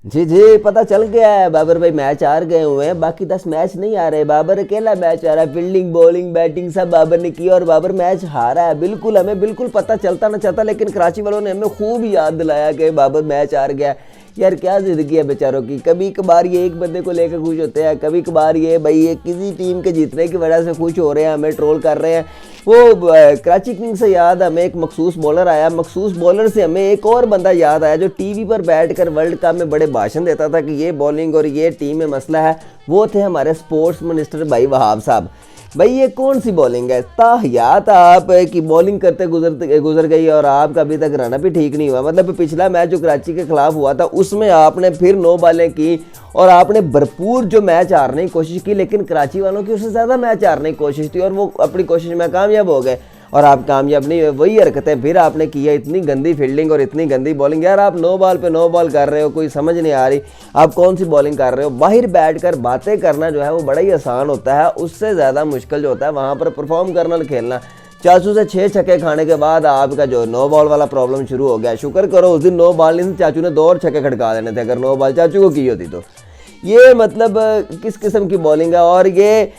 जी जी, पता चल गया है बाबर भाई मैच हार गए हुए हैं, बाकी 10 मैच नहीं आ रहे। बाबर अकेला मैच आ रहा है, फील्डिंग बॉलिंग बैटिंग सब बाबर ने की और बाबर मैच हारा है। बिल्कुल हमें बिल्कुल पता चलता ना चलता, लेकिन कराची वालों ने हमें खूब याद दिलाया कि बाबर मैच हार गया। यार क्या जिंदगी है बेचारों की, कभी कभार ये एक बंदे को लेकर खुश होते हैं, कभी कभार ये भाई ये किसी टीम के जीतने की वजह से खुश हो रहे हैं, हमें ट्रोल कर रहे हैं। वो कराची किंग से याद हमें एक मखसूस बॉलर आया, मखसूस बॉलर से हमें एक और बंदा याद आया जो टीवी पर बैठकर वर्ल्ड कप में बड़े भाषण देता था कि ये बॉलिंग और ये टीम में मसला है। वो थे हमारे स्पोर्ट्स मिनिस्टर भाई वहाब साहब। भाई ये कौन सी बॉलिंग है, ताहियात आप कि बॉलिंग करते गुजर गई और आपका अभी तक रन भी ठीक नहीं हुआ। मतलब पिछला मैच जो कराची के खिलाफ हुआ था उसमें आपने फिर 9 बॉलें की और आपने भरपूर जो मैच हारने की कोशिश की, लेकिन कराची वालों की उससे ज़्यादा मैच हारने की कोशिश थी और वो अपनी कोशिश में कामयाब हो गए और आप कामयाब नहीं हुए। वही हरकतें फिर आपने की है, इतनी गंदी फील्डिंग और इतनी गंदी बॉलिंग। यार आप 9 बॉल पे 9 बॉल कर रहे हो, कोई समझ नहीं आ रही आप कौन सी बॉलिंग कर रहे हो। बाहर बैठकर बातें करना जो है वो बड़ा ही आसान होता है, उससे ज़्यादा मुश्किल जो होता है वहाँ पर परफॉर्म करना खेलना। चाचू से 6 छक्के खाने के बाद आपका जो 9 बॉल वाला प्रॉब्लम शुरू हो गया। शुक्र करो उस दिन 9 बॉल नहीं, चाचू ने 2 और छक्के खड़का देने थे अगर 9 बॉल चाचू को की होती तो। ये मतलब किस किस्म की बॉलिंग है। और ये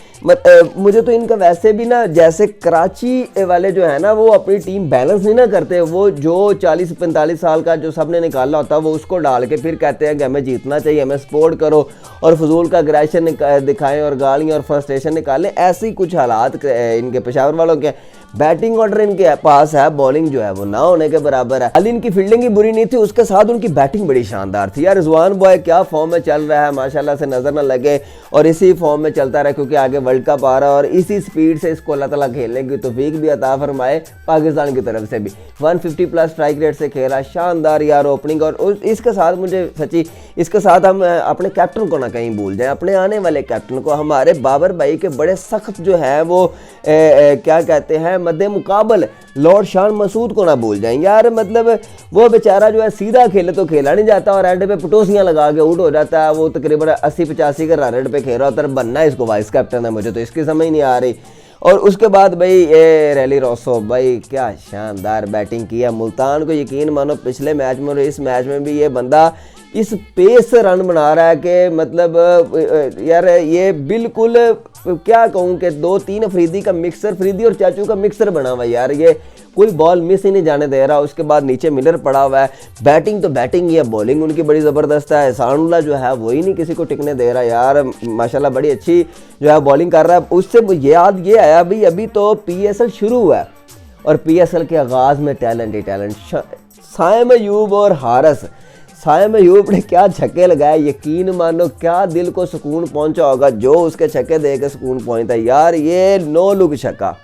मुझे तो इनका वैसे भी ना, जैसे कराची वाले जो है ना वो अपनी टीम बैलेंस नहीं ना करते, वो जो 40-45 साल का जो सब ने निकाला होता है वो उसको डाल के फिर कहते हैं कि हमें जीतना चाहिए, हमें सपोर्ट करो और फजूल का अग्रेशन दिखाएं और गालियाँ और फ्रस्ट्रेशन निकालें। ऐसे ही कुछ हालात इनके पेशावर वालों के। बैटिंग ऑर्डर इनके पास है, बॉलिंग जो है वो ना होने के बराबर है। खाली इनकी फील्डिंग ही बुरी नहीं थी, उसके साथ उनकी बैटिंग बड़ी शानदार थी। यार रिजवान बॉय क्या फॉर्म में चल रहा है, माशाल्लाह से नजर ना लगे और इसी फॉर्म में चलता रहे, क्योंकि आगे वर्ल्ड कप आ रहा है और इसी स्पीड से इसको अल्लाह ताला खेलने की तौफीक भी अता फरमाए पाकिस्तान की तरफ से भी। 150 प्लस स्ट्राइक रेट से खेला, शानदार यार ओपनिंग। और इसके साथ मुझे सच्ची इसके साथ हम अपने कैप्टन को ना कहीं भूल जाएं, अपने आने वाले कैप्टन को, हमारे बाबर भाई के बड़े सख्त जो है वो क्या कहते हैं मद्दे मुकाबल लॉर्ड शान मसूद को ना भूल जाएं। यार मतलब वो बेचारा जो है सीधा खेले तो खेला नहीं जाता और एंड पे पटोसियां लगा के आउट हो जाता है। वो तकरीबन 80-85 के रन रेट पे खेल रहा होता है, बनना है इसको वाइस कैप्टन है, मुझे तो इसकी समझ नहीं आ रही। और उसके बाद भाई ये रैली रोसो भाई क्या शानदार बैटिंग किया। मुल्तान को यकीन मानो पिछले मैच में और इस मैच में भी ये बंदा इस पेस से रन बना रहा है कि मतलब यार ये बिल्कुल क्या कहूँ कि 2-3 अफरीदी का मिक्सर, अफरीदी और चाचू का मिक्सर बना हुआ है यार। ये कोई बॉल मिस ही नहीं जाने दे रहा। उसके बाद नीचे मिलर पड़ा हुआ है। बैटिंग तो बैटिंग ही है, बॉलिंग उनकी बड़ी ज़बरदस्त है। एहसानुल्लाह जो है वही नहीं किसी को टिकने दे रहा यार, माशाल्लाह बड़ी अच्छी जो है बॉलिंग कर रहा है। उससे याद ये आया भाई अभी तो PSL शुरू हुआ है और PSL के आगाज़ में टैलेंट ही टैलेंट। साइम अयूब और हारिस, साइम अयूब ने क्या छक्के लगाए, यकीन मानो क्या दिल को सुकून पहुंचा होगा जो उसके छक्के दे के सुकून पहुंचता है यार। ये 9 लुक छक्का।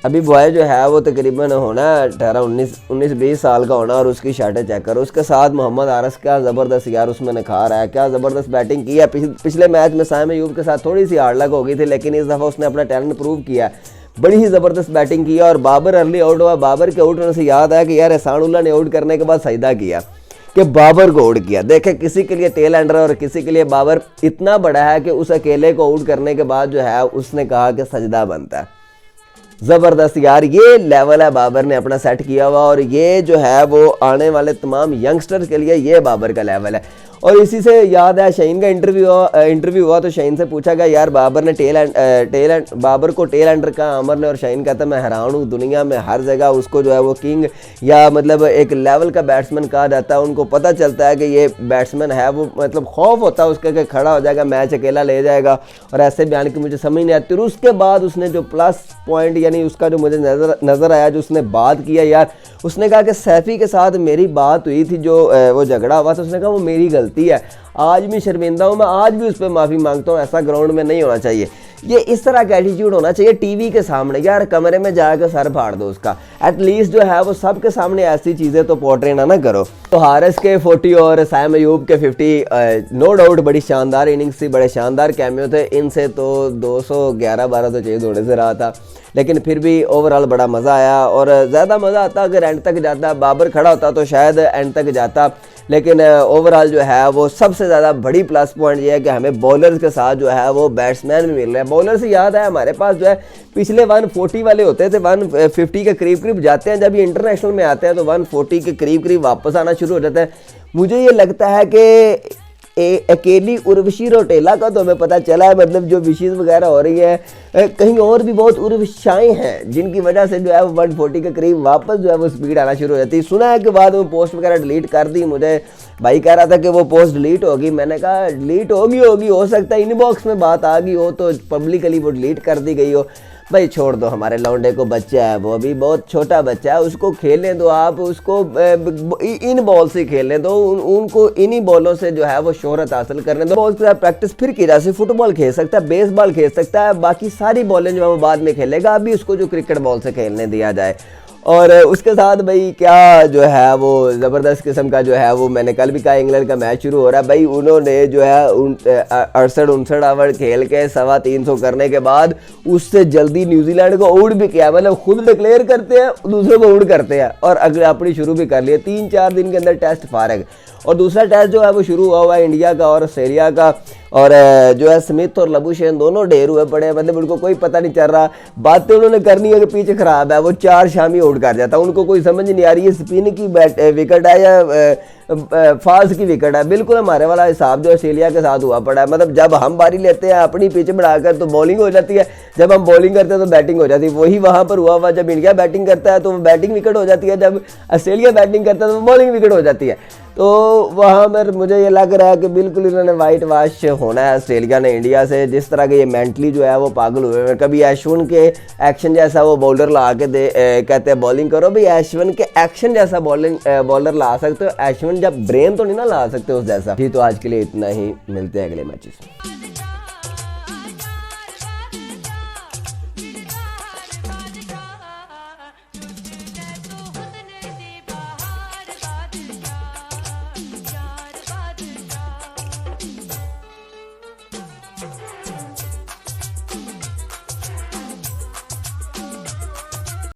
अभी बॉय जो है वो तकरीबन होना 18-19-20 साल का होना और उसकी शॉटें चेक करो। उसके साथ मोहम्मद हारिस क्या ज़बरदस्त यार उसमें निखार आया, क्या ज़बरदस्त बैटिंग की है। पिछले मैच में साइम अयूब के साथ थोड़ी सी हार्ड लक हो गई थी, लेकिन इस दफ़ा उसने अपना टैलेंट प्रूव किया, बड़ी ही ज़बरदस्त बैटिंग की। और बाबर अर्ली आउट हुआ। बाबर के आउट होने से याद आया कि यार एहसानुल्लाह ने आउट करने के बाद सजदा किया कि बाबर को आउट किया। देखे किसी के लिए टेल एंडर और किसी के लिए बाबर इतना बड़ा है कि उस अकेले को आउट करने के बाद जो है उसने कहा कि सजदा बनता है। ज़बरदस्त यार, ये लेवल है बाबर ने अपना सेट किया हुआ और ये जो है वो आने वाले तमाम यंगस्टर्स के लिए ये बाबर का लेवल है। और इसी से याद है शाहीन का इंटरव्यू हुआ तो शाहीन से पूछा गया यार बाबर ने बाबर को टेल एंडर का आमर ने, और शाहीन कहता मैं हैरान हूँ दुनिया में हर जगह उसको जो है वो किंग या मतलब एक लेवल का बैट्समैन कहा जाता है। उनको पता चलता है कि ये बैट्समैन है, वो मतलब खौफ होता है उसका कि खड़ा हो जाएगा मैच अकेला ले जाएगा और ऐसे बयान की मुझे समझ नहीं आती। और उसके बाद उसने जो प्लस पॉइंट यानी उसका जो मुझे नज़र आया जो उसने बात किया यार, उसने कहा कि सैफी के साथ मेरी बात हुई थी जो वो झगड़ा हुआ था, उसने कहा वो मेरी गलती है, आज भी शर्मिंदा हूँ मैं, आज भी उस पर माफ़ी मांगता हूँ, ऐसा ग्राउंड में नहीं होना चाहिए। ये इस तरह का एटीट्यूड होना चाहिए टीवी के सामने। यार कमरे में जाकर सर फाड़ दो उसका, एटलीस्ट जो है वो सबके सामने ऐसी चीज़ें तो पोर्ट्रे ना करो। तो हारिस के 40 और साइम अयूब के 50 नो डाउट बड़ी शानदार इनिंग्स थी, बड़े शानदार कैमियो थे। इनसे तो 211-12 तो चेज होने से रहा था, लेकिन फिर भी ओवरऑल बड़ा मज़ा आया। और ज़्यादा मज़ा आता अगर एंड तक जाता, बाबर खड़ा होता तो शायद एंड तक जाता, लेकिन ओवरऑल जो है वो सबसे ज़्यादा बड़ी प्लस पॉइंट ये है कि हमें बॉलर्स के साथ जो है वो बैट्समैन भी मिल रहे हैं। बॉलर से याद है हमारे पास जो है पिछले 140 वाले होते थे, 150 के करीब करीब जाते हैं, जब ये इंटरनेशनल में आते हैं तो 140 के करीब करीब वापस आना शुरू हो जाता है। मुझे ये लगता है कि अकेली उर्वशी रौटेला का तो हमें पता चला है, मतलब जो विशेष वगैरह हो रही है कहीं और भी बहुत उर्वशाएं हैं जिनकी वजह से जो है वो 140 के करीब वापस जो है वो स्पीड आना शुरू हो जाती है। सुना है कि बाद में पोस्ट वगैरह डिलीट कर दी, मुझे भाई कह रहा था कि वो पोस्ट डिलीट होगी, मैंने कहा डिलीट होगी हो सकता है इनबॉक्स में बात आ गई हो तो पब्लिकली वो डिलीट कर दी गई हो। भाई छोड़ दो, हमारे लौंडे को बच्चा है, वो अभी बहुत छोटा बच्चा है, उसको खेलने दो आप, उसको इन बॉल से खेलने दो, उनको इन्हीं बॉलों से जो है वो शोहरत हासिल करने दो। बॉल के साथ प्रैक्टिस फिर की जा सकती, फुटबॉल खेल सकता है, बेसबॉल खेल सकता है, बाकी सारी बॉलें जो है वो बाद में खेलेगा, अभी उसको जो क्रिकेट बॉल से खेलने दिया जाए। और उसके साथ भाई क्या जो है वो ज़बरदस्त किस्म का जो है वो मैंने कल भी कहा इंग्लैंड का मैच शुरू हो रहा है भाई, उन्होंने जो है 68-69 ओवर खेल के 325 करने के बाद उससे जल्दी न्यूजीलैंड को आउट भी किया, मतलब खुद डिक्लेयर करते हैं दूसरों को आउट करते हैं और अगले अपनी शुरू भी कर लिए। 3-4 दिन के अंदर टेस्ट फारग और दूसरा टेस्ट जो है वो शुरू हुआ है इंडिया का और ऑस्ट्रेलिया का, और जो है स्मिथ और लबुशेन दोनों ढेर हुए पड़े हैं, मतलब उनको कोई पता नहीं चल रहा, बातें उन्होंने करनी है कि पीछे खराब है, वो 4 शामी आउट कर जाता, उनको कोई समझ नहीं आ रही है स्पिन की विकेट है या फास्ट की विकेट है। बिल्कुल हमारे वाला हिसाब जो ऑस्ट्रेलिया के साथ हुआ पड़ा है, मतलब जब हम बारी लेते हैं अपनी पिच बढ़ाकर तो बॉलिंग हो जाती है, जब हम बॉलिंग करते हैं तो बैटिंग हो जाती है, वही वहाँ पर हुआ। जब इंडिया बैटिंग करता है तो बैटिंग विकेट हो जाती है, जब ऑस्ट्रेलिया बैटिंग करता है तो बॉलिंग विकेट हो जाती है। तो वहाँ पर मुझे ये लग रहा है कि बिल्कुल इन्होंने वाइट वाश होना है ऑस्ट्रेलिया ने इंडिया से, जिस तरह के ये मेंटली जो है वो पागल हुए हैं। कभी अश्विन के एक्शन जैसा वो बॉलर ला के कहते हैं बॉलिंग करो, भाई अश्विन के एक्शन जैसा बॉलर ला सकते हो, अश्विन जब ब्रेन तो नहीं ना ला सकते उस जैसा। जी तो आज के लिए इतना ही, मिलते हैं अगले मैचेस में।